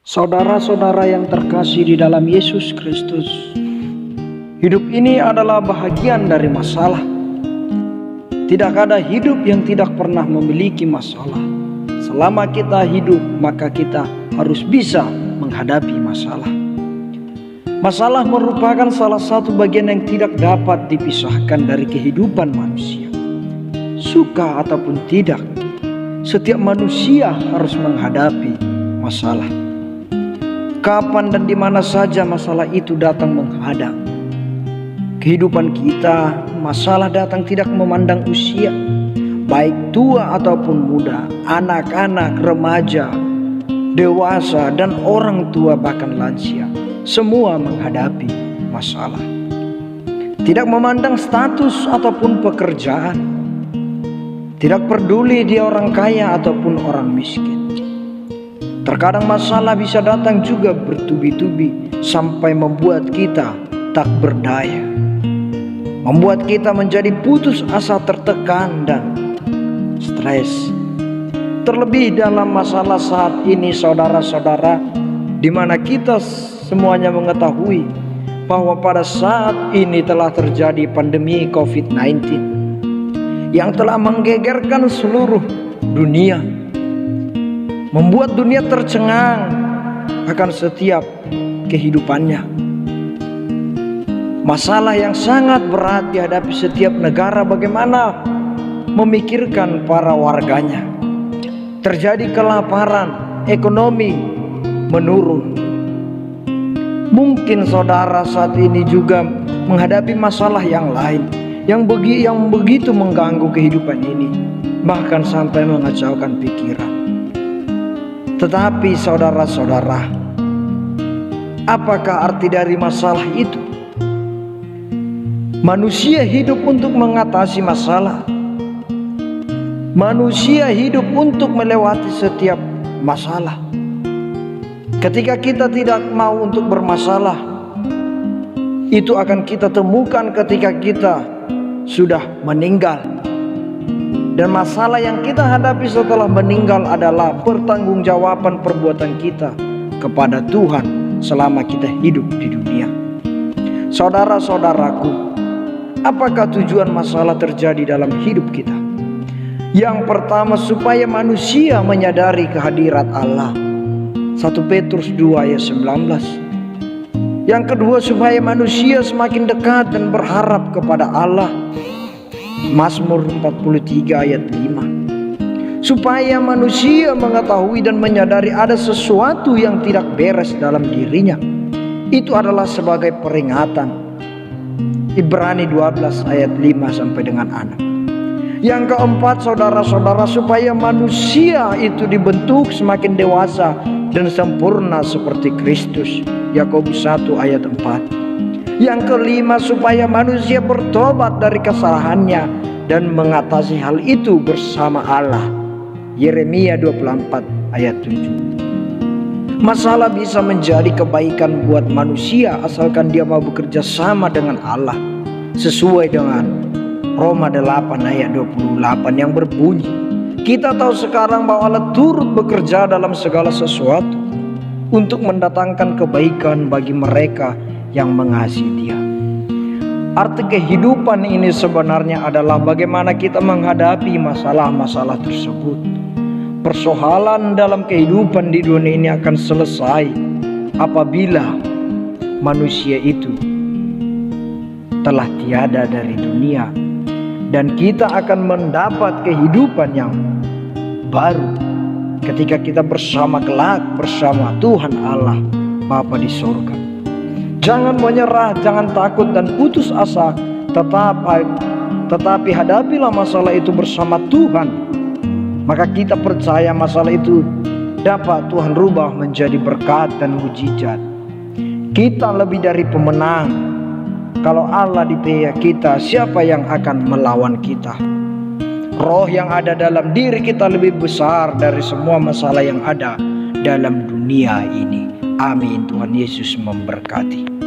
Saudara-saudara yang terkasih di dalam Yesus Kristus, hidup ini adalah bahagian dari masalah. Tidak ada hidup yang tidak pernah memiliki masalah. Selama kita hidup, maka kita harus bisa menghadapi masalah. Masalah merupakan salah satu bagian yang tidak dapat dipisahkan dari kehidupan manusia. Suka ataupun tidak, setiap manusia harus menghadapi masalah. Kapan dan di mana saja masalah itu datang menghadang kehidupan kita, masalah datang tidak memandang usia, baik tua ataupun muda, anak-anak, remaja, dewasa, dan orang tua bahkan lansia. Semua menghadapi masalah. Tidak memandang status ataupun pekerjaan. Tidak peduli dia orang kaya ataupun orang miskin. Terkadang masalah bisa datang juga bertubi-tubi sampai membuat kita tak berdaya. Membuat kita menjadi putus asa, tertekan dan stres. Terlebih dalam masalah saat ini, saudara-saudara, di mana kita semuanya mengetahui bahwa pada saat ini telah terjadi pandemi COVID-19 yang telah menggegerkan seluruh dunia, membuat dunia tercengang akan setiap kehidupannya. Masalah yang sangat berat dihadapi setiap negara, bagaimana memikirkan para warganya. Terjadi kelaparan, ekonomi menurun. Mungkin saudara saat ini juga menghadapi masalah yang lain yang begitu mengganggu kehidupan ini, bahkan sampai mengacaukan pikiran. Tetapi saudara-saudara, apakah arti dari masalah itu? Manusia hidup untuk mengatasi masalah. Manusia hidup untuk melewati setiap masalah. Ketika kita tidak mau untuk bermasalah, itu akan kita temukan ketika kita sudah meninggal. Dan masalah yang kita hadapi setelah meninggal adalah pertanggungjawaban perbuatan kita kepada Tuhan selama kita hidup di dunia. Saudara-saudaraku, apakah tujuan masalah terjadi dalam hidup kita? Yang pertama, supaya manusia menyadari kehadirat Allah. 1 Petrus 2 ayat 19. Yang kedua, supaya manusia semakin dekat dan berharap kepada Allah. Mazmur 43 ayat 5. Supaya manusia mengetahui dan menyadari ada sesuatu yang tidak beres dalam dirinya. Itu adalah sebagai peringatan. Ibrani 12 ayat 5 sampai dengan 6. Yang keempat, saudara-saudara, supaya manusia itu dibentuk semakin dewasa dan sempurna seperti Kristus. Yakobus 1 ayat 4. Yang kelima, supaya manusia bertobat dari kesalahannya dan mengatasi hal itu bersama Allah. Yeremia 24 ayat 7. Masalah bisa menjadi kebaikan buat manusia asalkan dia mau bekerja sama dengan Allah, sesuai dengan Roma 8 ayat 28 yang berbunyi, kita tahu sekarang bahwa Allah turut bekerja dalam segala sesuatu untuk mendatangkan kebaikan bagi mereka yang mengasihi Dia. Arti kehidupan ini sebenarnya adalah bagaimana kita menghadapi masalah-masalah tersebut. Persoalan dalam kehidupan di dunia ini akan selesai apabila manusia itu telah tiada dari dunia, dan kita akan mendapat kehidupan yang baru ketika kita bersama kelak bersama Tuhan Allah Bapa di surga. Jangan menyerah, jangan takut dan putus asa, tetapi hadapilah masalah itu bersama Tuhan. Maka kita percaya masalah itu dapat Tuhan rubah menjadi berkat dan mujizat. Kita lebih dari pemenang. Kalau Allah di pihak kita, siapa yang akan melawan kita? Roh yang ada dalam diri kita lebih besar dari semua masalah yang ada dalam dunia ini. Amin. Tuhan Yesus memberkati.